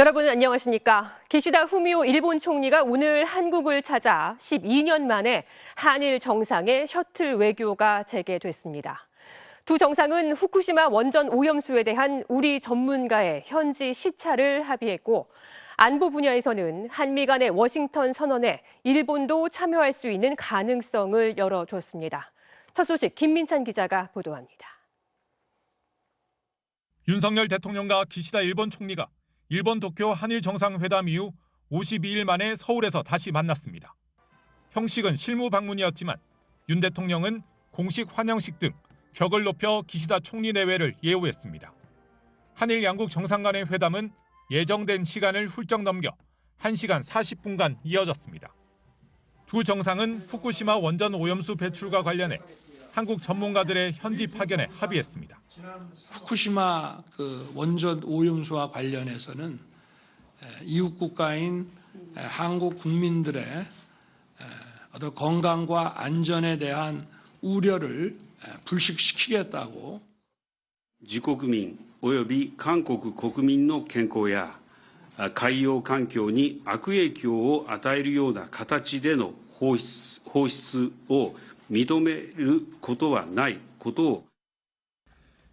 여러분 안녕하십니까? 기시다 후미오 일본 총리가 오늘 한국을 찾아 12년 만에 한일 정상의 셔틀 외교가 재개됐습니다. 두 정상은 후쿠시마 원전 오염수에 대한 우리 전문가의 현지 시찰을 합의했고, 안보 분야에서는 한미 간의 워싱턴 선언에 일본도 참여할 수 있는 가능성을 열어뒀습니다. 첫 소식 김민찬 기자가 보도합니다. 윤석열 대통령과 기시다 일본 총리가 일본 도쿄 한일 정상회담 이후 52일 만에 서울에서 다시 만났습니다. 형식은 실무 방문이었지만 윤 대통령은 공식 환영식 등 격을 높여 기시다 총리 내외를 예우했습니다. 한일 양국 정상 간의 회담은 예정된 시간을 훌쩍 넘겨 1시간 40분간 이어졌습니다. 두 정상은 후쿠시마 원전 오염수 배출과 관련해 한국 전문가들의 현지 파견에 합의했습니다. 후쿠시마 원전 오염수와 관련해서는 이웃 국가인 한국 국민들의 어떤 건강과 안전에 대한 우려를 불식시키겠다고. 自国民及び韓国国民の健康や海洋環境に悪影響を与えるような形での放出を認めることはないことを。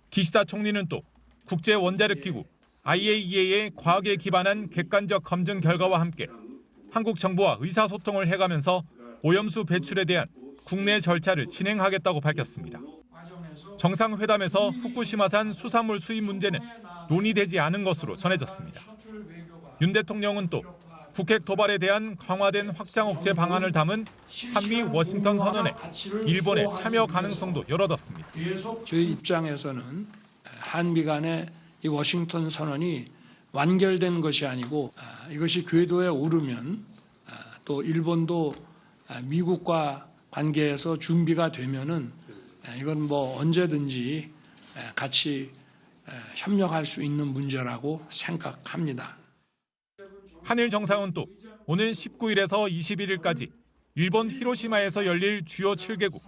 기시다 총리는 또 국제 원자력 기구 IAEA의 과학에 기반한 객관적 검증 결과와 함께 한국 정부와 의사소통을 해가면서 오염수 배출에 대한 국내 절차를 진행하겠다고 밝혔습니다. 정상회담에서 후쿠시마산 수산물 수입 문제는 논의되지 않은 것으로 전해졌습니다. 윤 대통령은 또 북핵 도발에 대한 강화된 확장 억제 방안을 담은 한미 워싱턴 선언에 일본의 참여 가능성도 열어뒀습니다. 저희 입장에서는 한미 간의 이 워싱턴 선언이 완결된 것이 아니고 이것이 궤도에 오르면 또 일본도 미국과 관계에서 준비가 되면은 이건 언제든지 같이 협력할 수 있는 문제라고 생각합니다. 한일 정상은 또 오늘 19일에서 21일까지 일본 히로시마에서 열릴 주요 7개국,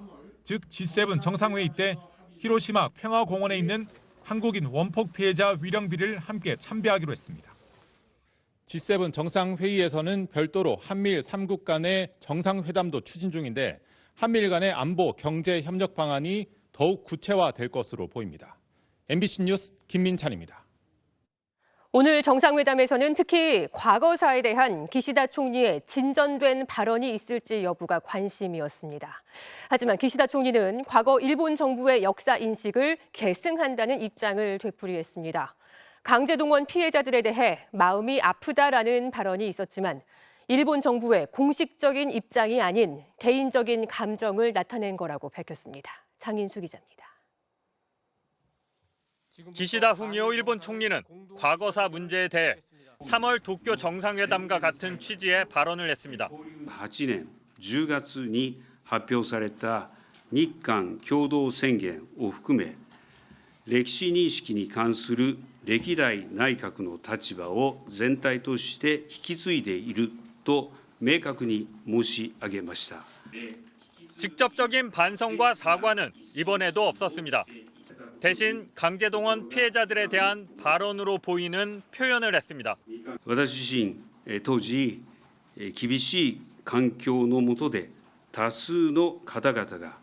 즉 G7 정상회의 때 히로시마 평화공원에 있는 한국인 원폭 피해자 위령비를 함께 참배하기로 했습니다. G7 정상회의에서는 별도로 한미일 3국 간의 정상회담도 추진 중인데 한미일 간의 안보, 경제 협력 방안이 더욱 구체화될 것으로 보입니다. MBC 뉴스 김민찬입니다. 오늘 정상회담에서는 특히 과거사에 대한 기시다 총리의 진전된 발언이 있을지 여부가 관심이었습니다. 하지만 기시다 총리는 과거 일본 정부의 역사 인식을 계승한다는 입장을 되풀이했습니다. 강제동원 피해자들에 대해 마음이 아프다라는 발언이 있었지만 일본 정부의 공식적인 입장이 아닌 개인적인 감정을 나타낸 거라고 밝혔습니다. 장인수 기자입니다. 기시다 후미오 일본 총리는 과거사 문제에 대해 3월 도쿄 정상회담과 같은 취지의 발언을 했습니다. 8年10月に発表された日韓共同宣言を含め歴史認識に関する歴代内閣の立場を全体として引き継いでいると明確に申し上げました。 직접적인 반성과 사과는 이번에도 없었습니다. 대신 강제동원 피해자들에 대한 발언으로 보이는 표현을 했습니다. 私自身当時厳しい環境の下で多数の方々が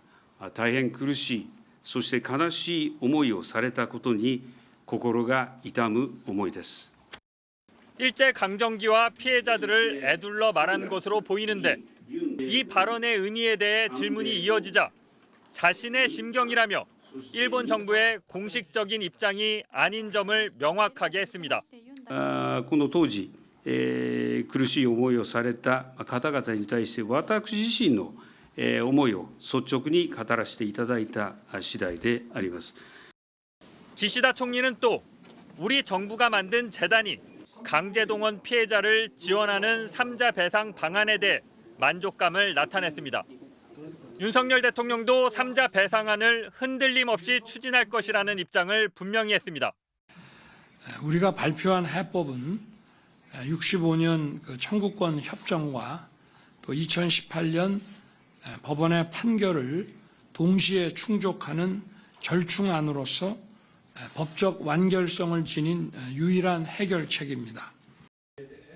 大変苦しいそして悲しい思いをされたことに心が痛む思いです。 일제 강점기와 피해자들을 애둘러 말한 것으로 보이는데 이 발언의 의미에 대해 질문이 이어지자 자신의 심경이라며 일본 정부의 공식적인 입장이 아닌 점을 명확하게 했습니다. この当時、苦しい思いをされた方々に対して私自身の思いを率直に語らせていただいた次第であります。 기시다 총리는 또 우리 정부가 만든 재단이 강제동원 피해자를 지원하는 3자 배상 방안에 대해 만족감을 나타냈습니다. 윤석열 대통령도 3자 배상안을 흔들림 없이 추진할 것이라는 입장을 분명히 했습니다. 우리가 발표한 해법은 65년 청구권 협정과 또 2018년 법원의 판결을 동시에 충족하는 절충안으로서 법적 완결성을 지닌 유일한 해결책입니다.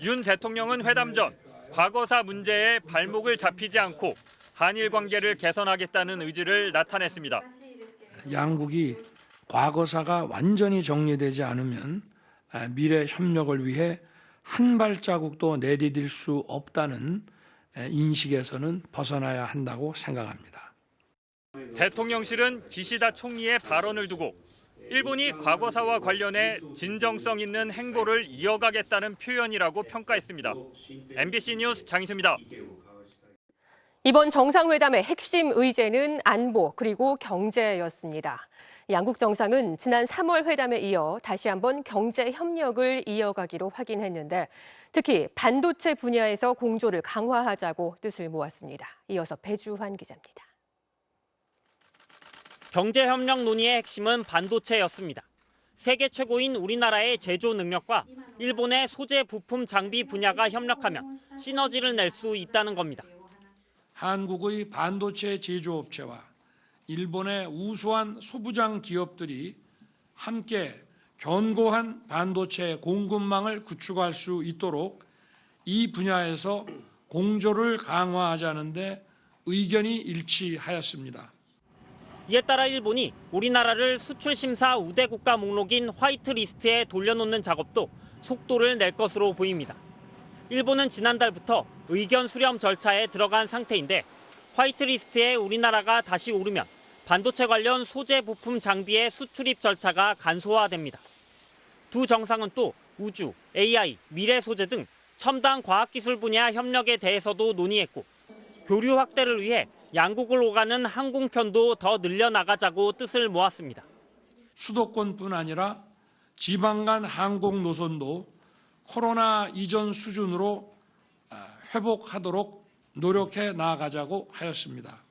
윤 대통령은 회담 전 과거사 문제에 발목을 잡히지 않고 한일 관계를 개선하겠다는 의지를 나타냈습니다. 양국이 과거사가 완전히 정리되지 않으면 미래 협력을 위해 한 발자국도 내디딜 수 없다는 인식에서는 벗어나야 한다고 생각합니다. 대통령실은 기시다 총리의 발언을 두고 일본이 과거사와 관련해 진정성 있는 행보를 이어가겠다는 표현이라고 평가했습니다. MBC 뉴스 장희수입니다. 이번 정상회담의 핵심 의제는 안보 그리고 경제였습니다. 양국 정상은 지난 3월 회담에 이어 다시 한번 경제 협력을 이어가기로 확인했는데 특히 반도체 분야에서 공조를 강화하자고 뜻을 모았습니다. 이어서 배주환 기자입니다. 경제협력 논의의 핵심은 반도체였습니다. 세계 최고인 우리나라의 제조 능력과 일본의 소재 부품 장비 분야가 협력하면 시너지를 낼 수 있다는 겁니다. 한국의 반도체 제조업체와 일본의 우수한 소부장 기업들이 함께 견고한 반도체 공급망을 구축할 수 있도록 이 분야에서 공조를 강화하자는 데 의견이 일치하였습니다. 이에 따라 일본이 우리나라를 수출 심사 우대 국가 목록인 화이트리스트에 돌려놓는 작업도 속도를 낼 것으로 보입니다. 일본은 지난달부터 의견 수렴 절차에 들어간 상태인데 화이트리스트에 우리나라가 다시 오르면 반도체 관련 소재 부품 장비의 수출입 절차가 간소화됩니다. 두 정상은 또 우주, AI, 미래 소재 등 첨단 과학기술 분야 협력에 대해서도 논의했고 교류 확대를 위해 양국을 오가는 항공편도 더 늘려나가자고 뜻을 모았습니다. 수도권뿐 아니라 지방 간 항공 노선도 코로나 이전 수준으로 회복하도록 노력해 나아가자고 하였습니다.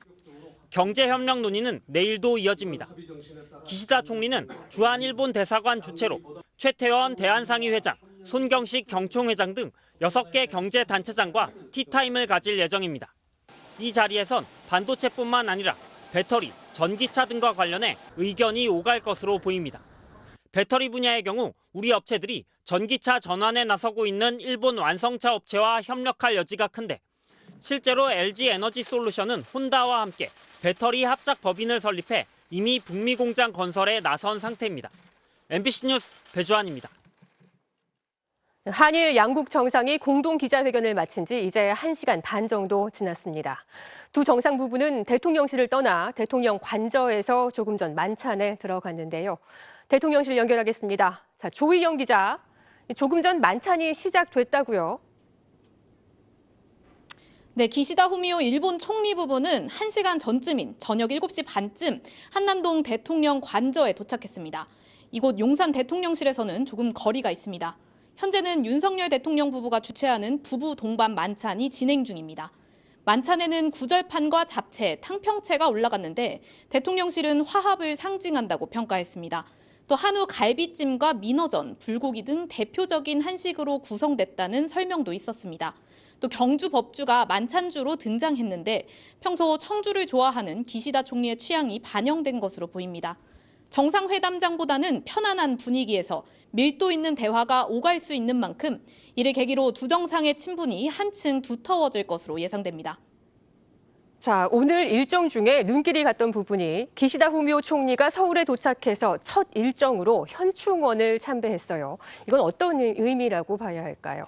경제협력 논의는 내일도 이어집니다. 기시다 총리는 주한 일본 대사관 주최로 최태원 대한상의 회장, 손경식 경총회장 등 6개 경제단체장과 티타임을 가질 예정입니다. 이 자리에선 반도체뿐만 아니라 배터리, 전기차 등과 관련해 의견이 오갈 것으로 보입니다. 배터리 분야의 경우 우리 업체들이 전기차 전환에 나서고 있는 일본 완성차 업체와 협력할 여지가 큰데 실제로 LG 에너지 솔루션은 혼다와 함께 배터리 합작 법인을 설립해 이미 북미 공장 건설에 나선 상태입니다. MBC 뉴스 배주환입니다. 한일 양국 정상이 공동 기자회견을 마친 지 이제 1시간 반 정도 지났습니다. 두 정상 부부는 대통령실을 떠나 대통령 관저에서 조금 전 만찬에 들어갔는데요. 대통령실 연결하겠습니다. 자, 조희영 기자, 조금 전 만찬이 시작됐다고요? 네, 기시다 후미오 일본 총리 부부는 1시간 전쯤인 저녁 7시 반쯤 한남동 대통령 관저에 도착했습니다. 이곳 용산 대통령실에서는 조금 거리가 있습니다. 현재는 윤석열 대통령 부부가 주최하는 부부 동반 만찬이 진행 중입니다. 만찬에는 구절판과 잡채, 탕평채가 올라갔는데 대통령실은 화합을 상징한다고 평가했습니다. 또 한우 갈비찜과 민어전, 불고기 등 대표적인 한식으로 구성됐다는 설명도 있었습니다. 또 경주 법주가 만찬주로 등장했는데 평소 청주를 좋아하는 기시다 총리의 취향이 반영된 것으로 보입니다. 정상회담장보다는 편안한 분위기에서 밀도 있는 대화가 오갈 수 있는 만큼 이를 계기로 두 정상의 친분이 한층 두터워질 것으로 예상됩니다. 자, 오늘 일정 중에 눈길이 갔던 부분이 기시다 후미오 총리가 서울에 도착해서 첫 일정으로 현충원을 참배했어요. 이건 어떤 의미라고 봐야 할까요?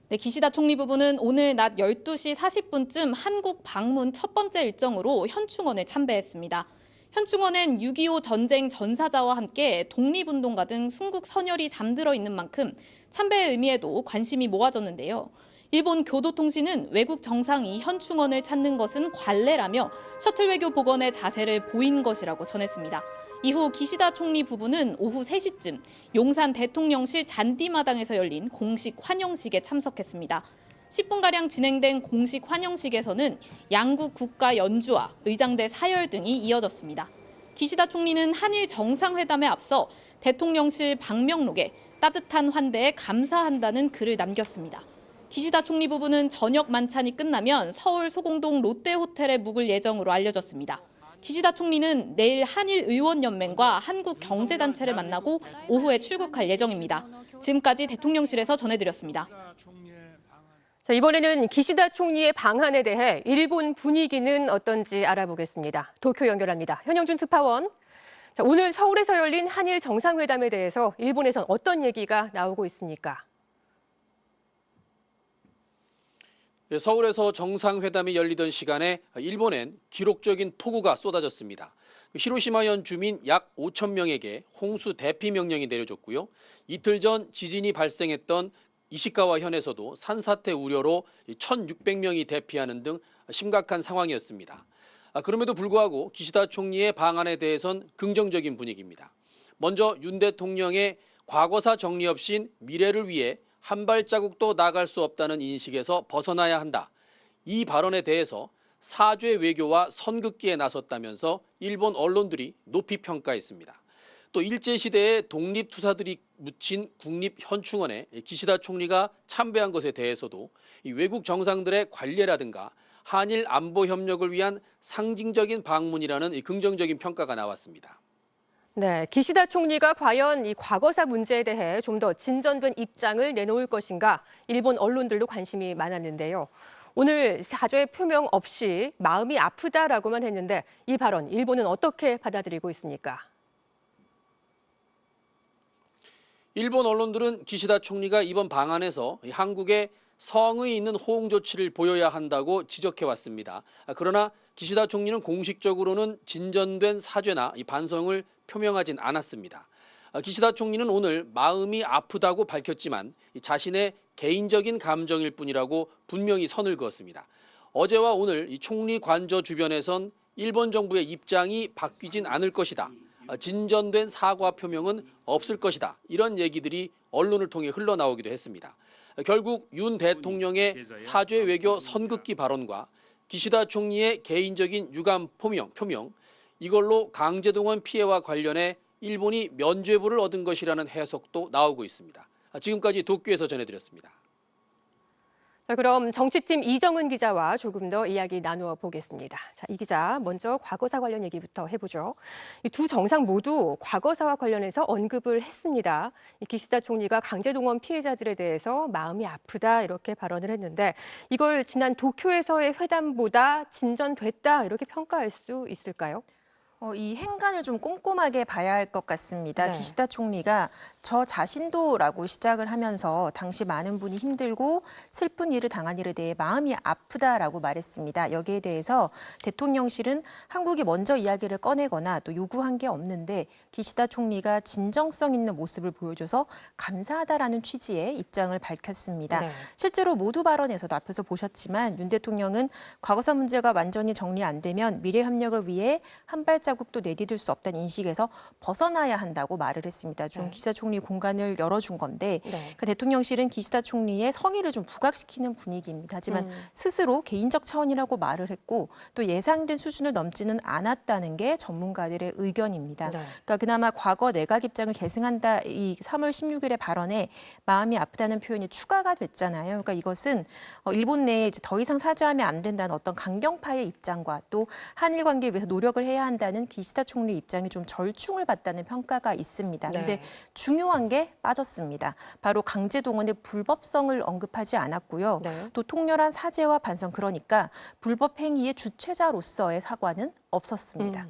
네, 기시다 총리 부부는 오늘 낮 12시 40분쯤 한국 방문 첫 번째 일정으로 현충원을 참배했습니다. 현충원엔 6.25 전쟁 전사자와 함께 독립운동가 등 순국 선열이 잠들어 있는 만큼 참배의 의미에도 관심이 모아졌는데요. 일본 교도통신은 외국 정상이 현충원을 찾는 것은 관례라며 셔틀 외교 복원의 자세를 보인 것이라고 전했습니다. 이후 기시다 총리 부부는 오후 3시쯤 용산 대통령실 잔디마당에서 열린 공식 환영식에 참석했습니다. 10분가량 진행된 공식 환영식에서는 양국 국가 연주와 의장대 사열 등이 이어졌습니다. 기시다 총리는 한일 정상회담에 앞서 대통령실 방명록에 따뜻한 환대에 감사한다는 글을 남겼습니다. 기시다 총리 부부는 저녁 만찬이 끝나면 서울 소공동 롯데호텔에 묵을 예정으로 알려졌습니다. 기시다 총리는 내일 한일의원연맹과 한국경제단체를 만나고 오후에 출국할 예정입니다. 지금까지 대통령실에서 전해드렸습니다. 자, 이번에는 기시다 총리의 방한에 대해 일본 분위기는 어떤지 알아보겠습니다. 도쿄 연결합니다. 현영준 특파원. 자, 오늘 서울에서 열린 한일 정상회담에 대해서 일본에선 어떤 얘기가 나오고 있습니까? 서울에서 정상회담이 열리던 시간에 일본엔 기록적인 폭우가 쏟아졌습니다. 히로시마현 주민 약 5천 명에게 홍수 대피 명령이 내려졌고요. 이틀 전 지진이 발생했던 이시카와현에서도 산사태 우려로 1,600명이 대피하는 등 심각한 상황이었습니다. 그럼에도 불구하고 기시다 총리의 방안에 대해선 긍정적인 분위기입니다. 먼저 윤 대통령의 과거사 정리 없인 미래를 위해 한 발자국도 나갈 수 없다는 인식에서 벗어나야 한다. 이 발언에 대해서 사죄 외교와 선긋기에 나섰다면서 일본 언론들이 높이 평가했습니다. 또 일제시대에 독립투사들이 묻힌 국립현충원에 기시다 총리가 참배한 것에 대해서도 외국 정상들의 관례라든가 한일 안보 협력을 위한 상징적인 방문이라는 긍정적인 평가가 나왔습니다. 네, 기시다 총리가 과연 이 과거사 문제에 대해 좀 더 진전된 입장을 내놓을 것인가 일본 언론들도 관심이 많았는데요. 오늘 사죄 표명 없이 마음이 아프다라고만 했는데 이 발언 일본은 어떻게 받아들이고 있습니까? 일본 언론들은 기시다 총리가 이번 방안에서 한국에 성의 있는 호응 조치를 보여야 한다고 지적해왔습니다. 그러나 기시다 총리는 공식적으로는 진전된 사죄나 반성을 표명하진 않았습니다. 기시다 총리는 오늘 마음이 아프다고 밝혔지만 자신의 개인적인 감정일 뿐이라고 분명히 선을 그었습니다. 어제와 오늘 이 총리 관저 주변에선 일본 정부의 입장이 바뀌진 않을 것이다. 진전된 사과 표명은 없을 것이다. 이런 얘기들이 언론을 통해 흘러나오기도 했습니다. 결국 윤 대통령의 사죄 외교 선긋기 발언과 기시다 총리의 개인적인 유감 표명, 이걸로 강제동원 피해와 관련해 일본이 면죄부를 얻은 것이라는 해석도 나오고 있습니다. 지금까지 도쿄에서 전해드렸습니다. 자, 그럼 정치팀 이정은 기자와 조금 더 이야기 나누어 보겠습니다. 자, 이 기자 먼저 과거사 관련 얘기부터 해보죠. 이 두 정상 모두 과거사와 관련해서 언급을 했습니다. 이 기시다 총리가 강제동원 피해자들에 대해서 마음이 아프다 이렇게 발언을 했는데 이걸 지난 도쿄에서의 회담보다 진전됐다 이렇게 평가할 수 있을까요? 이 행간을 좀 꼼꼼하게 봐야 할 것 같습니다. 네. 기시다 총리가 저 자신도라고 시작을 하면서 당시 많은 분이 힘들고 슬픈 일을 당한 일에 대해 마음이 아프다라고 말했습니다. 여기에 대해서 대통령실은 한국이 먼저 이야기를 꺼내거나 또 요구한 게 없는데 기시다 총리가 진정성 있는 모습을 보여줘서 감사하다라는 취지의 입장을 밝혔습니다. 네. 실제로 모두 발언에서도 앞에서 보셨지만 윤 대통령은 과거사 문제가 완전히 정리 안 되면 미래 협력을 위해 한 발자국도 내디딜 수 없다는 인식에서 벗어나야 한다고 말을 했습니다. 좀 기시다 총리 공간을 열어준 건데 네. 그 대통령실은 기시다 총리의 성의를 좀 부각시키는 분위기입니다. 하지만 스스로 개인적 차원이라고 말을 했고 또 예상된 수준을 넘지는 않았다는 게 전문가들의 의견입니다. 네. 그러니까 그나마 과거 내각 입장을 계승한다 이 3월 16일의 발언에 마음이 아프다는 표현이 추가가 됐잖아요. 그러니까 이것은 일본 내에 이제 더 이상 사죄하면 안 된다는 어떤 강경파의 입장과 또 한일 관계에 위해서 노력을 해야 한다는 기시다 총리 입장이 좀 절충을 받다는 평가가 있습니다. 그런데 네. 중요한 게 빠졌습니다. 바로 강제동원의 불법성을 언급하지 않았고요. 네. 또 통렬한 사죄와 반성 그러니까 불법 행위의 주체자로서의 사과는 없었습니다.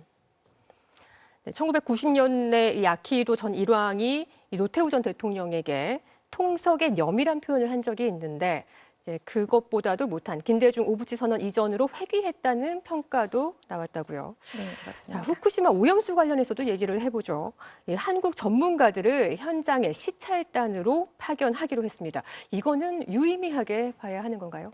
네, 1990년에 이 아키히도 전 일왕이 이 노태우 전 대통령에게 통석의 염이란 표현을 한 적이 있는데 이제 그것보다도 못한 김대중 오부치 선언 이전으로 회귀했다는 평가도 나왔다고요. 네, 자, 그렇습니다. 후쿠시마 오염수 관련해서도 얘기를 해보죠. 이 한국 전문가들을 현장에 시찰단으로 파견하기로 했습니다. 이거는 유의미하게 봐야 하는 건가요?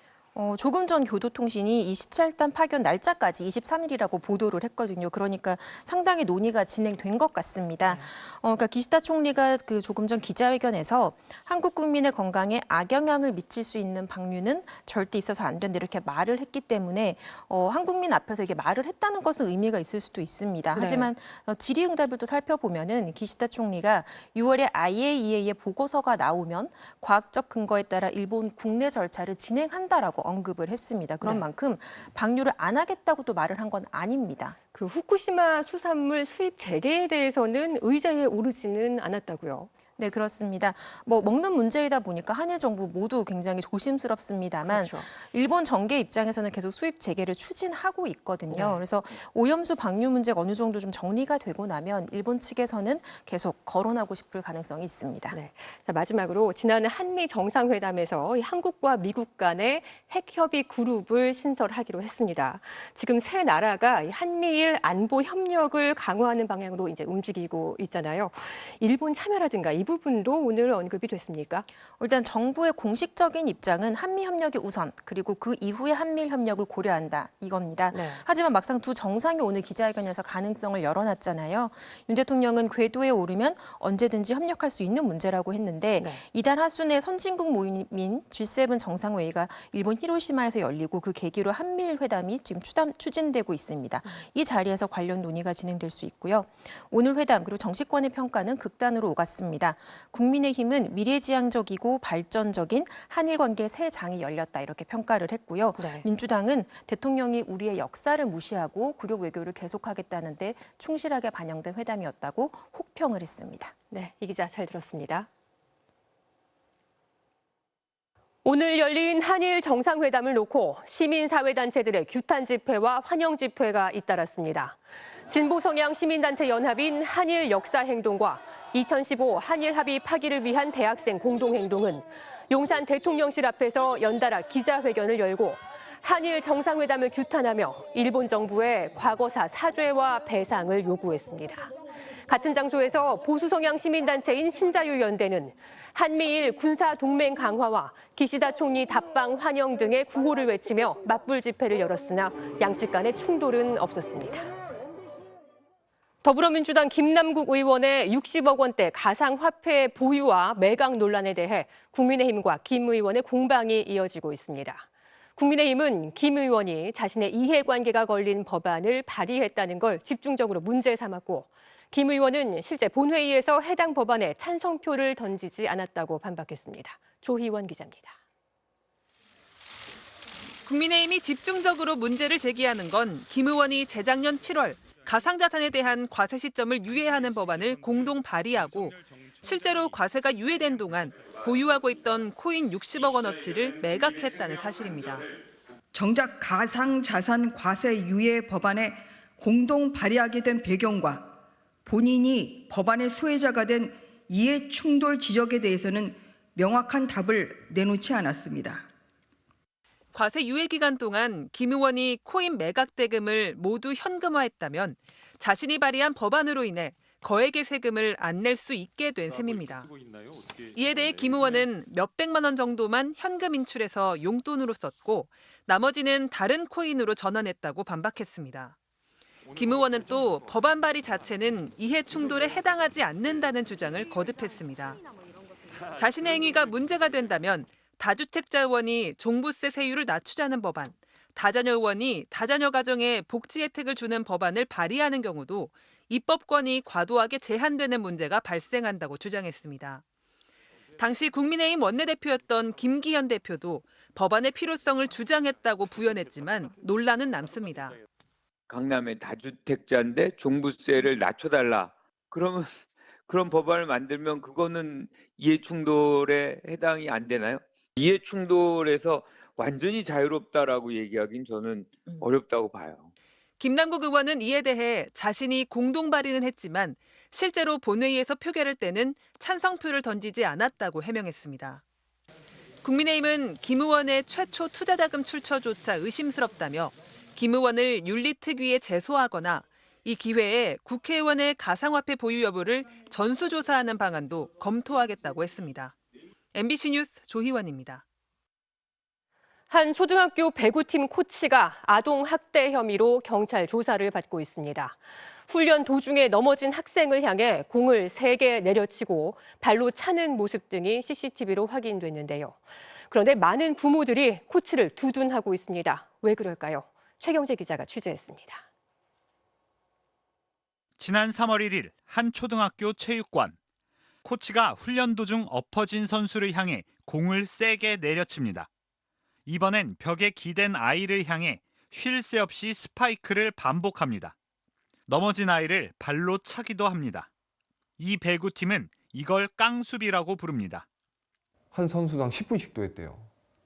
조금 전 교도통신이 이 시찰단 파견 날짜까지 23일이라고 보도를 했거든요. 그러니까 상당히 논의가 진행된 것 같습니다. 그러니까 기시다 총리가 그 조금 전 기자회견에서 한국 국민의 건강에 악영향을 미칠 수 있는 방류는 절대 있어서 안 된다 이렇게 말을 했기 때문에 한국민 앞에서 이게 말을 했다는 것은 의미가 있을 수도 있습니다. 하지만 질의응답을 또 살펴보면은 기시다 총리가 6월에 IAEA의 보고서가 나오면 과학적 근거에 따라 일본 국내 절차를 진행한다라고 언급을 했습니다. 그런 네. 만큼 방류를 안 하겠다고 또 말을 한 건 아닙니다. 그 후쿠시마 수산물 수입 재개에 대해서는 의제에 오르지는 않았다고요. 네, 그렇습니다. 먹는 문제이다 보니까 한일 정부 모두 굉장히 조심스럽습니다만 그렇죠. 일본 정계 입장에서는 계속 수입 재개를 추진하고 있거든요. 네. 그래서 오염수 방류 문제가 어느 정도 좀 정리가 되고 나면 일본 측에서는 계속 거론하고 싶을 가능성이 있습니다. 네. 자, 마지막으로 지난 한미 정상회담에서 이 한국과 미국 간의 핵협의 그룹을 신설하기로 했습니다. 지금 세 나라가 이 한미일 안보 협력을 강화하는 방향으로 이제 움직이고 있잖아요. 일본 참여라든가 이 부분도 오늘 언급이 됐습니까? 일단 정부의 공식적인 입장은 한미 협력이 우선, 그리고 그 이후에 한미일 협력을 고려한다 이겁니다. 네. 하지만 막상 두 정상이 오늘 기자회견에서 가능성을 열어놨잖아요. 윤 대통령은 궤도에 오르면 언제든지 협력할 수 있는 문제라고 했는데 네. 이달 하순에 선진국 모임인 G7 정상회의가 일본 히로시마에서 열리고 그 계기로 한미일 회담이 지금 추진되고 있습니다. 이 자리에서 관련 논의가 진행될 수 있고요. 오늘 회담 그리고 정치권의 평가는 극단으로 오갔습니다. 국민의힘은 미래지향적이고 발전적인 한일 관계 새 장이 열렸다 이렇게 평가를 했고요. 네. 민주당은 대통령이 우리의 역사를 무시하고 굴욕 외교를 계속하겠다는 데 충실하게 반영된 회담이었다고 혹평을 했습니다. 네, 이 기자 잘 들었습니다. 오늘 열린 한일 정상회담을 놓고 시민사회단체들의 규탄 집회와 환영 집회가 잇따랐습니다. 진보 성향 시민단체 연합인 한일 역사행동과 2015 한일 합의 파기를 위한 대학생 공동행동은 용산 대통령실 앞에서 연달아 기자회견을 열고 한일 정상회담을 규탄하며 일본 정부의 과거사 사죄와 배상을 요구했습니다. 같은 장소에서 보수 성향 시민단체인 신자유연대는 한미일 군사동맹 강화와 기시다 총리 답방 환영 등의 구호를 외치며 맞불 집회를 열었으나 양측 간의 충돌은 없었습니다. 더불어민주당 김남국 의원의 60억 원대 가상화폐 보유와 매각 논란에 대해 국민의힘과 김 의원의 공방이 이어지고 있습니다. 국민의힘은 김 의원이 자신의 이해관계가 걸린 법안을 발의했다는 걸 집중적으로 문제 삼았고 김 의원은 실제 본회의에서 해당 법안에 찬성표를 던지지 않았다고 반박했습니다. 조희원 기자입니다. 국민의힘이 집중적으로 문제를 제기하는 건 김 의원이 재작년 7월 가상자산에 대한 과세 시점을 유예하는 법안을 공동 발의하고 실제로 과세가 유예된 동안 보유하고 있던 코인 60억 원어치를 매각했다는 사실입니다. 정작 가상자산 과세 유예 법안에 공동 발의하게 된 배경과 본인이 법안의 소외자가 된 이해 충돌 지적에 대해서는 명확한 답을 내놓지 않았습니다. 과세 유예 기간 동안 김 의원이 코인 매각 대금을 모두 현금화했다면 자신이 발의한 법안으로 인해 거액의 세금을 안 낼 수 있게 된 셈입니다. 이에 대해 김 의원은 몇백만 원 정도만 현금 인출해서 용돈으로 썼고 나머지는 다른 코인으로 전환했다고 반박했습니다. 김 의원은 또 법안 발의 자체는 이해 충돌에 해당하지 않는다는 주장을 거듭했습니다. 자신의 행위가 문제가 된다면 다주택자 의원이 종부세 세율을 낮추자는 법안, 다자녀 의원이 다자녀 가정에 복지 혜택을 주는 법안을 발의하는 경우도 입법권이 과도하게 제한되는 문제가 발생한다고 주장했습니다. 당시 국민의힘 원내대표였던 김기현 대표도 법안의 필요성을 주장했다고 부연했지만 논란은 남습니다. 강남의 다주택자인데 종부세를 낮춰달라. 그러면 그런 법안을 만들면 그거는 이해충돌에 해당이 안 되나요? 이해충돌에서 완전히 자유롭다라고 얘기하긴 저는 어렵다고 봐요. 김남국 의원은 이에 대해 자신이 공동 발의는 했지만 실제로 본회의에서 표결할 때는 찬성표를 던지지 않았다고 해명했습니다. 국민의힘은 김 의원의 최초 투자자금 출처조차 의심스럽다며 김 의원을 윤리특위에 제소하거나 이 기회에 국회의원의 가상화폐 보유 여부를 전수조사하는 방안도 검토하겠다고 했습니다. MBC 뉴스 조희원입니다. 한 초등학교 배구팀 코치가 아동 학대 혐의로 경찰 조사를 받고 있습니다. 훈련 도중에 넘어진 학생을 향해 공을 3개 내려치고 발로 차는 모습 등이 CCTV로 확인됐는데요. 그런데 많은 부모들이 코치를 두둔하고 있습니다. 왜 그럴까요? 최경재 기자가 취재했습니다. 지난 3월 1일 한 초등학교 체육관. 코치가 훈련 도중 엎어진 선수를 향해 공을 세게 내려칩니다. 이번엔 벽에 기댄 아이를 향해 쉴 새 없이 스파이크를 반복합니다. 넘어진 아이를 발로 차기도 합니다. 이 배구팀은 이걸 깡수비라고 부릅니다. 한 선수당 10분씩도 했대요.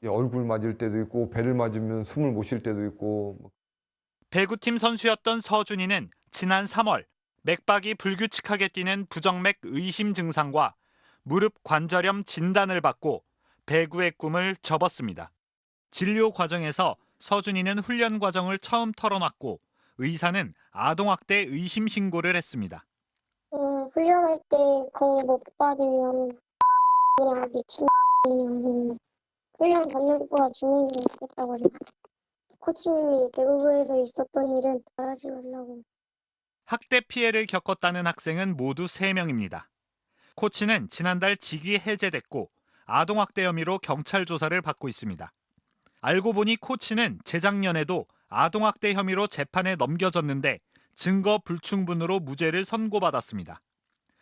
얼굴 맞을 때도 있고 배를 맞으면 숨을 못 쉴 때도 있고. 배구팀 선수였던 서준이는 지난 3월 맥박이 불규칙하게 뛰는 부정맥 의심 증상과 무릎 관절염 진단을 받고 배구의 꿈을 접었습니다. 진료 과정에서 서준이는 훈련 과정을 처음 털어놨고 의사는 아동학대 의심 신고를 했습니다. 훈련할 때 공 못 받으면 그냥 미친 훈련 받는 것보다 죽는 게 낫겠다고 생각. 코치님이 배구부에서 있었던 일은 말하지 말라고. 학대 피해를 겪었다는 학생은 모두 3명입니다. 코치는 지난달 직위 해제됐고 아동학대 혐의로 경찰 조사를 받고 있습니다. 알고 보니 코치는 재작년에도 아동학대 혐의로 재판에 넘겨졌는데 증거 불충분으로 무죄를 선고받았습니다.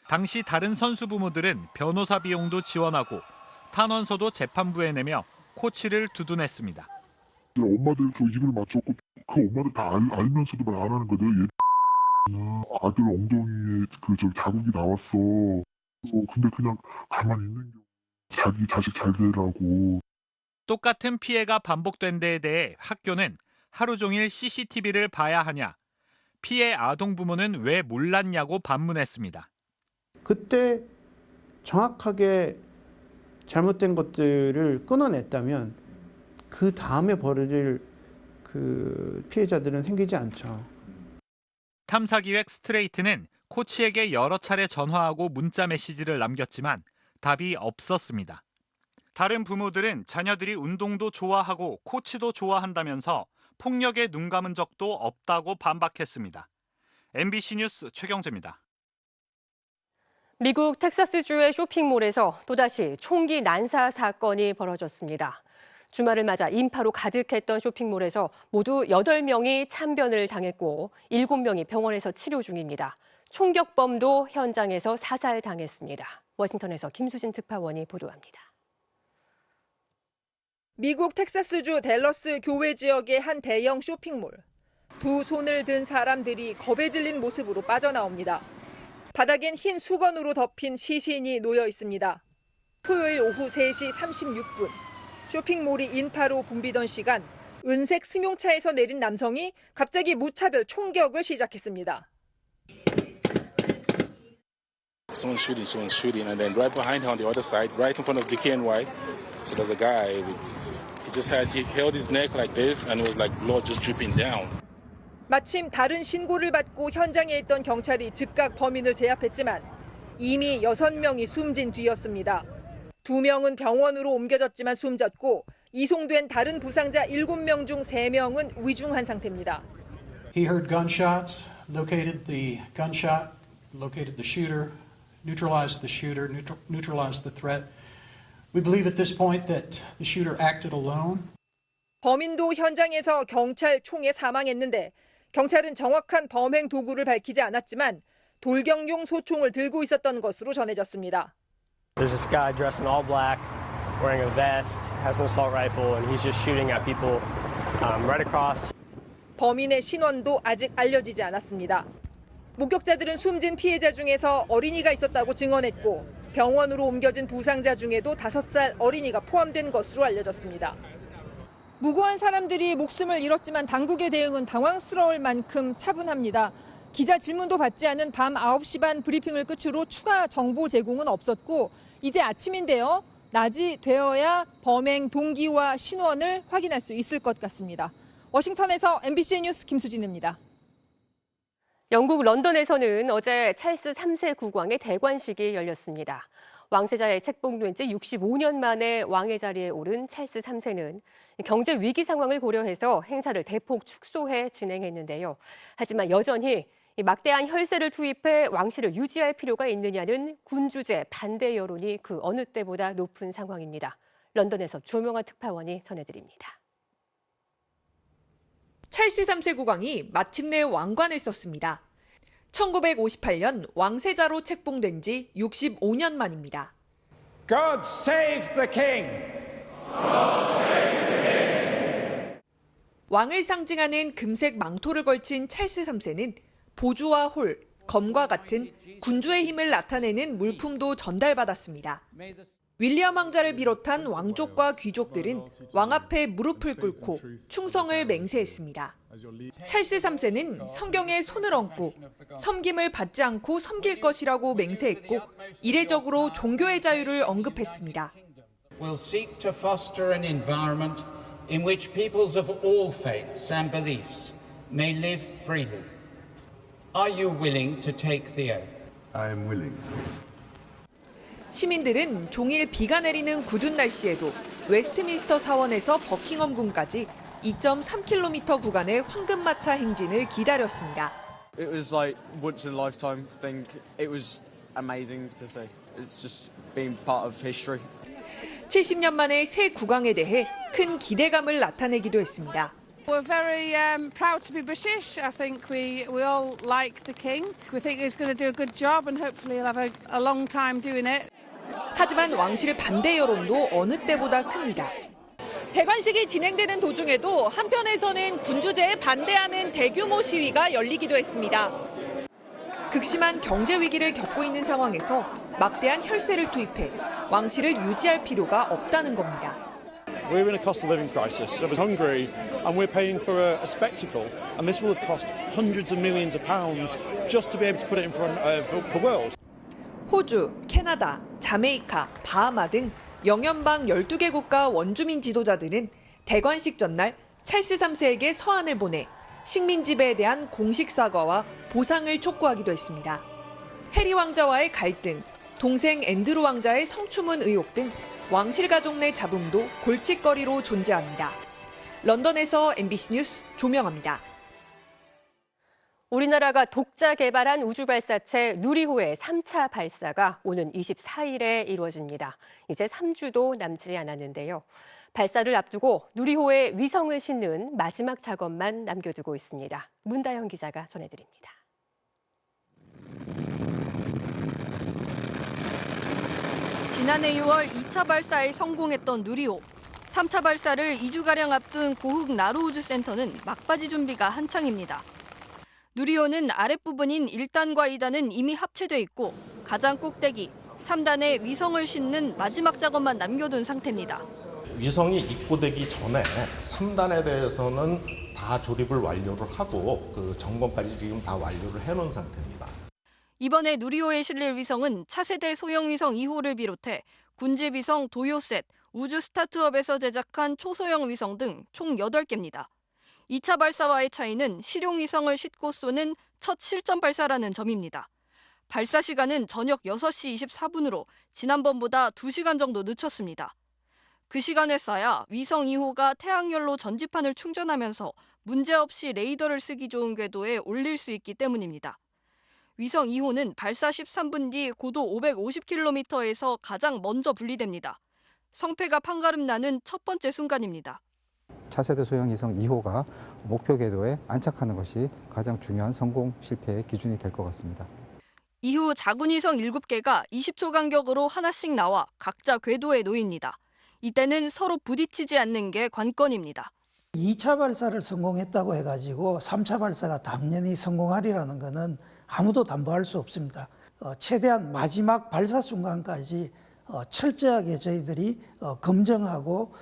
당시 다른 선수 부모들은 변호사 비용도 지원하고 탄원서도 재판부에 내며 코치를 두둔했습니다. 엄마들 그 입을 맞췄고 그 엄마들 다 알면서도 말 안 하는 거죠. 아들 엉덩이에 자국이 나왔어. 근데 그냥 가만히 있는 게 자기 자식 잘 되라고. 똑같은 피해가 반복된 데에 대해 학교는 하루 종일 CCTV를 봐야 하냐, 피해 아동 부모는 왜 몰랐냐고 반문했습니다. 그때 정확하게 잘못된 것들을 끊어냈다면 그 다음에 벌어질 그 피해자들은 생기지 않죠. 탐사기획 스트레이트는 코치에게 여러 차례 전화하고 문자 메시지를 남겼지만 답이 없었습니다. 다른 부모들은 자녀들이 운동도 좋아하고 코치도 좋아한다면서 폭력에 눈 감은 적도 없다고 반박했습니다. MBC 뉴스 최경재입니다. 미국 텍사스주의 쇼핑몰에서 또다시 총기 난사 사건이 벌어졌습니다. 주말을 맞아 인파로 가득했던 쇼핑몰에서 모두 8명이 참변을 당했고 7명이 병원에서 치료 중입니다. 총격범도 현장에서 사살당했습니다. 워싱턴에서 김수진 특파원이 보도합니다. 미국 텍사스주 댈러스 교외 지역의 한 대형 쇼핑몰. 두 손을 든 사람들이 겁에 질린 모습으로 빠져나옵니다. 바닥엔 흰 수건으로 덮인 시신이 놓여 있습니다. 토요일 오후 3시 36분. 쇼핑몰이 인파로 붐비던 시간, 은색 승용차에서 내린 남성이 갑자기 무차별 총격을 시작했습니다. Someone shooting, and then right behind her on the other side, right in front of DKNY, so there's a guy he held his neck like this, and it was like blood just dripping down. 마침 다른 신고를 받고 현장에 있던 경찰이 즉각 범인을 제압했지만 이미 6명이 숨진 뒤였습니다. 2명은 병원으로 옮겨졌지만 숨졌고 이송된 다른 부상자 7명 중 3명은 위중한 상태입니다. He heard gunshots, located the gunshot, located the shooter, neutralized the shooter, neutralized the threat. We believe at this point that the shooter acted alone. 범인도 현장에서 경찰 총에 사망했는데 경찰은 정확한 범행 도구를 밝히지 않았지만 돌격용 소총을 들고 있었던 것으로 전해졌습니다. There's this guy dressed in all black, wearing a vest, has an assault rifle, and he's just shooting at people right across. 범인의 신원도 아직 알려지지 않았습니다. 목격자들은 숨진 피해자 중에서 어린이가 있었다고 증언했고 병원으로 옮겨진 부상자 중에도 5살 어린이가 포함된 것으로 알려졌습니다. 무고한 사람들이 목숨을 잃었지만 당국의 대응은 당황스러울 만큼 차분합니다. 기자 질문도 받지 않은 밤 9시 반 브리핑을 끝으로 추가 정보 제공은 없었고 이제 아침인데요. 낮이 되어야 범행 동기와 신원을 확인할 수 있을 것 같습니다. 워싱턴에서 MBC 뉴스 김수진입니다. 영국 런던에서는 어제 찰스 3세 국왕의 대관식이 열렸습니다. 왕세자의 책봉된 지 65년 만에 왕의 자리에 오른 찰스 3세는 경제 위기 상황을 고려해서 행사를 대폭 축소해 진행했는데요. 하지만 여전히 막대한 혈세를 투입해 왕실을 유지할 필요가 있느냐는 군주제 반대 여론이 그 어느 때보다 높은 상황입니다. 런던에서 조명아 특파원이 전해드립니다. 찰스 3세 국왕이 마침내 왕관을 썼습니다. 1958년 왕세자로 책봉된 지 65년 만입니다. God save the king. God save the king. 왕을 상징하는 금색 망토를 걸친 찰스 3세는 보주와 홀, 검과 같은 군주의 힘을 나타내는 물품도 전달받았습니다. 윌리엄 왕자를 비롯한 왕족과 귀족들은 왕 앞에 무릎을 꿇고 충성을 맹세했습니다. 찰스 3세는 성경에 손을 얹고 섬김을 받지 않고 섬길 것이라고 맹세했고 이례적으로 종교의 자유를 언급했습니다. Will seek to foster an environment in which peoples of all faiths and beliefs may live freely. Are you willing to take the oath? I am willing. 시민들은 종일 비가 내리는 굳은 날씨에도 웨스트민스터 사원에서 버킹엄궁까지 2.3km 구간의 황금마차 행진을 기다렸습니다. It was like once in a lifetime thing. It was amazing to see. It's just been part of history. 70년 만에 새 국왕에 대해 큰 기대감을 나타내기도 했습니다. We're very proud to be British. I think we all like the king. We think he's going to do a good job and hopefully he'll have a long time doing it. 하지만 왕실 반대 여론도 어느 때보다 큽니다. 대관식이 진행되는 도중에도 한편에서는 군주제에 반대하는 대규모 시위가 열리기도 했습니다. 극심한 경제 위기를 겪고 있는 상황에서 막대한 혈세를 투입해 왕실을 유지할 필요가 없다는 겁니다. We're in a cost of living crisis. So it's Hungary, and we're paying for a spectacle, and this will have cost hundreds of millions of pounds just to be able to put it in front of the world. 호주, 캐나다, 자메이카, 바하마 등 영연방 12개 국가 원주민 지도자들은 대관식 전날 찰스 3세에게 서한을 보내 식민 지배에 대한 공식 사과와 보상을 촉구하기도 했습니다. 해리 왕자와의 갈등, 동생 앤드루 왕자의 성추문 의혹 등 왕실 가족 내 잡음도 골칫거리로 존재합니다. 런던에서 MBC 뉴스 조명아입니다. 우리나라가 독자 개발한 우주발사체 누리호의 3차 발사가 오는 24일에 이루어집니다. 이제 3주도 남지 않았는데요. 발사를 앞두고 누리호에 위성을 싣는 마지막 작업만 남겨두고 있습니다. 문다영 기자가 전해드립니다. 지난해 6월 2차 발사에 성공했던 누리호. 3차 발사를 2주가량 앞둔 고흥 나로우주센터는 막바지 준비가 한창입니다. 누리호는 아랫부분인 1단과 2단은 이미 합체돼 있고 가장 꼭대기 3단에 위성을 싣는 마지막 작업만 남겨둔 상태입니다. 위성이 입고되기 전에 3단에 대해서는 다 조립을 완료를 하고 그 점검까지 지금 다 완료를 해놓은 상태입니다. 이번에 누리호에 실릴 위성은 차세대 소형위성 2호를 비롯해 군집위성 도요셋, 우주 스타트업에서 제작한 초소형 위성 등 총 8개입니다. 2차 발사와의 차이는 실용위성을 싣고 쏘는 첫 실전 발사라는 점입니다. 발사 시간은 저녁 6시 24분으로 지난번보다 2시간 정도 늦췄습니다. 그 시간에 쏴야 위성 2호가 태양열로 전지판을 충전하면서 문제없이 레이더를 쓰기 좋은 궤도에 올릴 수 있기 때문입니다. 위성 2호는 발사 13분 뒤 고도 550km에서 가장 먼저 분리됩니다. 성패가 판가름 나는 첫 번째 순간입니다. 차세대 소형 위성 2호가 목표 궤도에 안착하는 것이 가장 중요한 성공 실패의 기준이 될 것 같습니다. 이후 작은 위성 7개가 20초 간격으로 하나씩 나와 각자 궤도에 놓입니다. 이때는 서로 부딪히지 않는 게 관건입니다. 2차 발사를 성공했다고 해가지고 3차 발사가 당연히 성공하리라는 것은 아무도 담보할 수 없습니다. 최대한 마지막 발사 순간까지 철저하게 저희들이 검증하고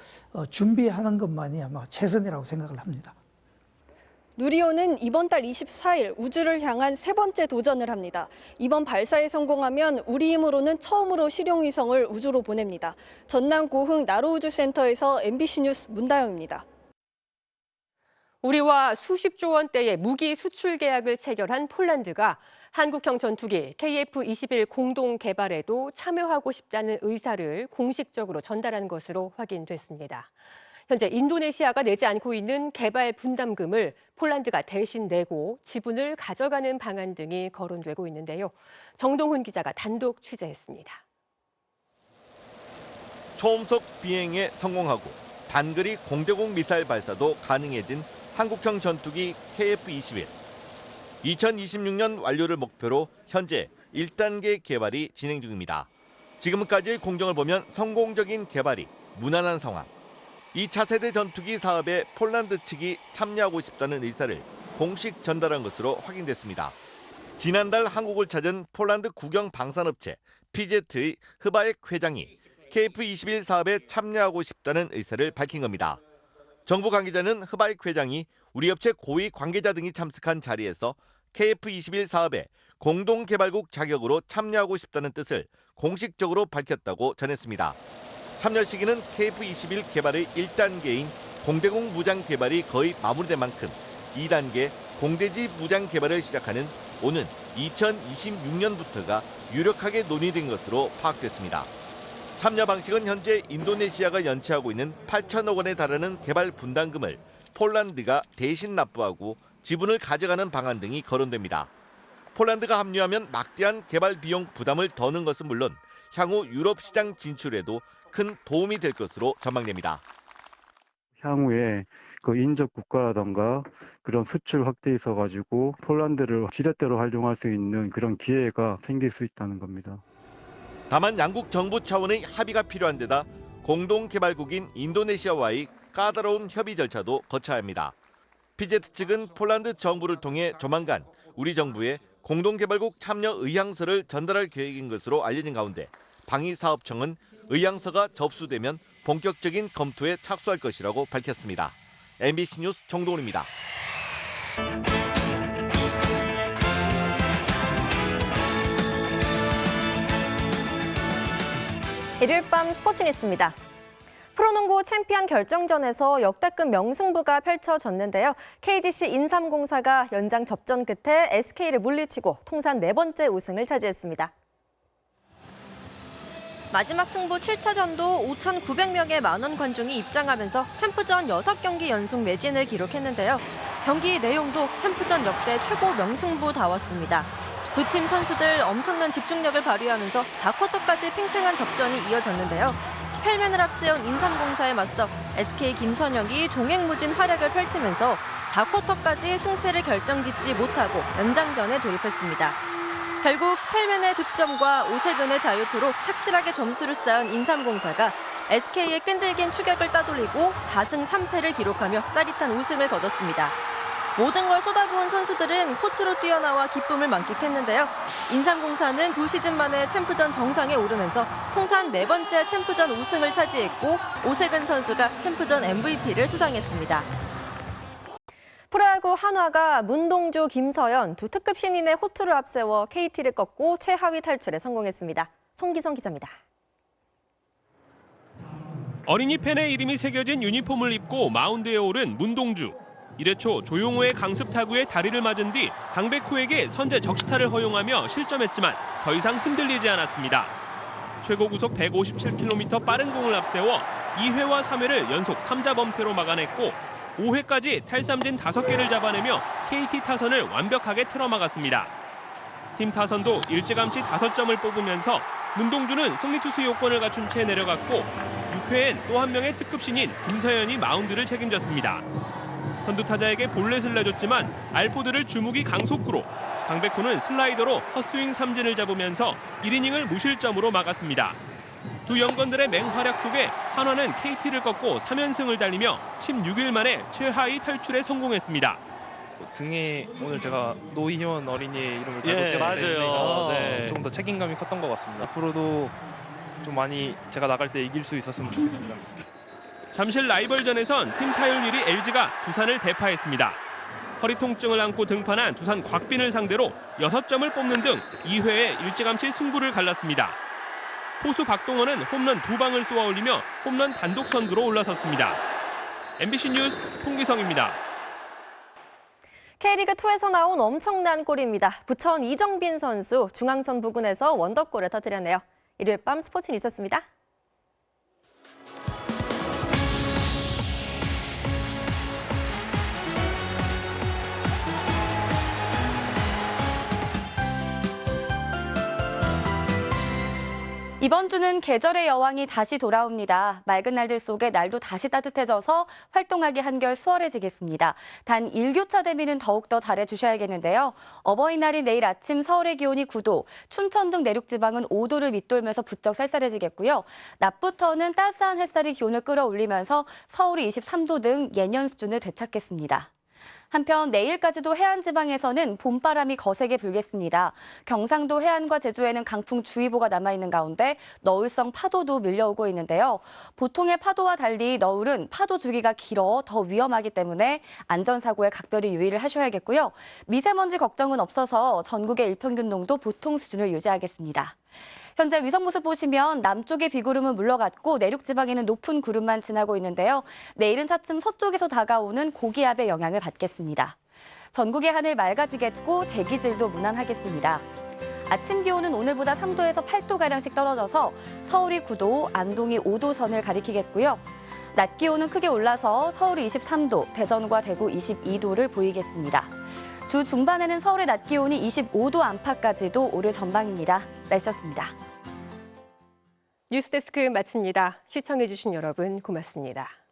준비하는 것만이 아마 최선이라고 생각을 합니다. 누리호는 이번 달 24일 우주를 향한 세 번째 도전을 합니다. 이번 발사에 성공하면 우리 힘으로는 처음으로 실용위성을 우주로 보냅니다. 전남 고흥 나로우주센터에서 MBC 뉴스 문다영입니다. 우리와 수십조 원대의 무기 수출 계약을 체결한 폴란드가 한국형 전투기 KF-21 공동 개발에도 참여하고 싶다는 의사를 공식적으로 전달한 것으로 확인됐습니다. 현재 인도네시아가 내지 않고 있는 개발 분담금을 폴란드가 대신 내고 지분을 가져가는 방안 등이 거론되고 있는데요. 정동훈 기자가 단독 취재했습니다. 초음속 비행에 성공하고 단거리 공대공 미사일 발사도 가능해진 한국형 전투기 KF-21. 2026년 완료를 목표로 현재 1단계 개발이 진행 중입니다. 지금까지의 공정을 보면 성공적인 개발이 무난한 상황. 이 차세대 전투기 사업에 폴란드 측이 참여하고 싶다는 의사를 공식 전달한 것으로 확인됐습니다. 지난달 한국을 찾은 폴란드 국영 방산업체 PZ의 흐바엑 회장이 KF-21 사업에 참여하고 싶다는 의사를 밝힌 겁니다. 정부 관계자는 흐바엑 회장이 우리 업체 고위 관계자 등이 참석한 자리에서 KF-21 사업에 공동개발국 자격으로 참여하고 싶다는 뜻을 공식적으로 밝혔다고 전했습니다. 참여 시기는 KF-21 개발의 1단계인 공대공 무장 개발이 거의 마무리된 만큼 2단계 공대지 무장 개발을 시작하는 오는 2026년부터가 유력하게 논의된 것으로 파악됐습니다. 참여 방식은 현재 인도네시아가 연체하고 있는 8천억 원에 달하는 개발 분담금을 폴란드가 대신 납부하고 지분을 가져가는 방안 등이 거론됩니다. 폴란드가 합류하면 막대한 개발 비용 부담을 더는 것은 물론 향후 유럽 시장 진출에도 큰 도움이 될 것으로 전망됩니다. 향후에 그 인접 국가라던가 그런 수출 확대에 있어가지고 폴란드를 지렛대로 활용할 수 있는 그런 기회가 생길 수 있다는 겁니다. 다만 양국 정부 차원의 합의가 필요한 데다 공동개발국인 인도네시아와의 까다로운 협의 절차도 거쳐야 합니다. PZ 측은 폴란드 정부를 통해 조만간 우리 정부에 공동개발국 참여 의향서를 전달할 계획인 것으로 알려진 가운데 방위사업청은 의향서가 접수되면 본격적인 검토에 착수할 것이라고 밝혔습니다. MBC 뉴스 정동훈입니다. 일요일 밤 스포츠 뉴스입니다. 프로농구 챔피언 결정전에서 역대급 명승부가 펼쳐졌는데요. KGC 인삼공사가 연장 접전 끝에 SK를 물리치고 통산 4번째 우승을 차지했습니다. 마지막 승부 7차전도 5,900명의 만원 관중이 입장하면서 챔프전 6경기 연속 매진을 기록했는데요. 경기 내용도 챔프전 역대 최고 명승부다웠습니다. 두 팀 선수들 엄청난 집중력을 발휘하면서 4쿼터까지 팽팽한 접전이 이어졌는데요. 스펠맨을 앞세운 인삼공사에 맞서 SK 김선영이 종횡무진 활약을 펼치면서 4쿼터까지 승패를 결정짓지 못하고 연장전에 돌입했습니다. 결국 스펠맨의 득점과 오세근의 자유투로 착실하게 점수를 쌓은 인삼공사가 SK의 끈질긴 추격을 따돌리고 4승 3패를 기록하며 짜릿한 우승을 거뒀습니다. 모든 걸 쏟아부은 선수들은 코트로 뛰어나와 기쁨을 만끽했는데요. 인삼공사는 2시즌 만에 챔프전 정상에 오르면서 통산 4번째 챔프전 우승을 차지했고 오세근 선수가 챔프전 MVP를 수상했습니다. 프로야구 한화가 문동주, 김서연 두 특급 신인의 호투를 앞세워 KT를 꺾고 최하위 탈출에 성공했습니다. 송기성 기자입니다. 어린이 팬의 이름이 새겨진 유니폼을 입고 마운드에 오른 문동주. 1회 초 조용호의 강습 타구에 다리를 맞은 뒤 강백호에게 선제 적시타를 허용하며 실점했지만 더 이상 흔들리지 않았습니다. 최고 구속 157km 빠른 공을 앞세워 2회와 3회를 연속 3자 범퇴로 막아냈고 5회까지 탈삼진 5개를 잡아내며 KT 타선을 완벽하게 틀어막았습니다. 팀 타선도 일찌감치 5점을 뽑으면서 문동주는 승리 투수 요건을 갖춘 채 내려갔고 6회엔 또 한 명의 특급 신인 김서연이 마운드를 책임졌습니다. 선두 타자에게 볼넷을 내줬지만 알포드를 주무기 강속구로 강백호는 슬라이더로 헛스윙 삼진을 잡으면서 1이닝을 무실점으로 막았습니다. 두 연건들의 맹활약 속에 한화는 KT를 꺾고 3연승을 달리며 16일 만에 최하위 탈출에 성공했습니다. 등에 오늘 제가 노희원 어린이의 이름을 달고 예, 맞아요. 네. 좀 더 책임감이 컸던 것 같습니다. 앞으로도 좀 많이 제가 나갈 때 이길 수 있었으면 좋겠습니다. 잠실 라이벌전에선 팀 타율 1위 LG가 두산을 대파했습니다. 허리 통증을 안고 등판한 두산 곽빈을 상대로 6점을 뽑는 등 2회에 일찌감치 승부를 갈랐습니다. 포수 박동원은 홈런 2방을 쏘아올리며 홈런 단독 선두로 올라섰습니다. MBC 뉴스 송기성입니다. K리그2에서 나온 엄청난 골입니다. 부천 이정빈 선수 중앙선 부근에서 원더골을 터뜨렸네요. 일요일 밤 스포츠 뉴스였습니다. 이번 주는 계절의 여왕이 다시 돌아옵니다. 맑은 날들 속에 날도 다시 따뜻해져서 활동하기 한결 수월해지겠습니다. 단 일교차 대비는 더욱더 잘해주셔야겠는데요. 어버이날인 내일 아침 서울의 기온이 9도, 춘천 등 내륙 지방은 5도를 밑돌면서 부쩍 쌀쌀해지겠고요. 낮부터는 따스한 햇살이 기온을 끌어올리면서 서울이 23도 등 예년 수준을 되찾겠습니다. 한편 내일까지도 해안 지방에서는 봄바람이 거세게 불겠습니다. 경상도 해안과 제주에는 강풍주의보가 남아있는 가운데 너울성 파도도 밀려오고 있는데요. 보통의 파도와 달리 너울은 파도 주기가 길어 더 위험하기 때문에 안전사고에 각별히 유의를 하셔야겠고요. 미세먼지 걱정은 없어서 전국의 일평균 농도 보통 수준을 유지하겠습니다. 현재 위성 모습 보시면 남쪽의 비구름은 물러갔고 내륙 지방에는 높은 구름만 지나고 있는데요. 내일은 차츰 서쪽에서 다가오는 고기압의 영향을 받겠습니다. 전국의 하늘 맑아지겠고 대기질도 무난하겠습니다. 아침 기온은 오늘보다 3도에서 8도가량씩 떨어져서 서울이 9도, 안동이 5도 선을 가리키겠고요. 낮 기온은 크게 올라서 서울이 23도, 대전과 대구 22도를 보이겠습니다. 주 중반에는 서울의 낮 기온이 25도 안팎까지도 오를 전망입니다. 날씨였습니다. 뉴스데스크 마칩니다. 시청해주신 여러분 고맙습니다.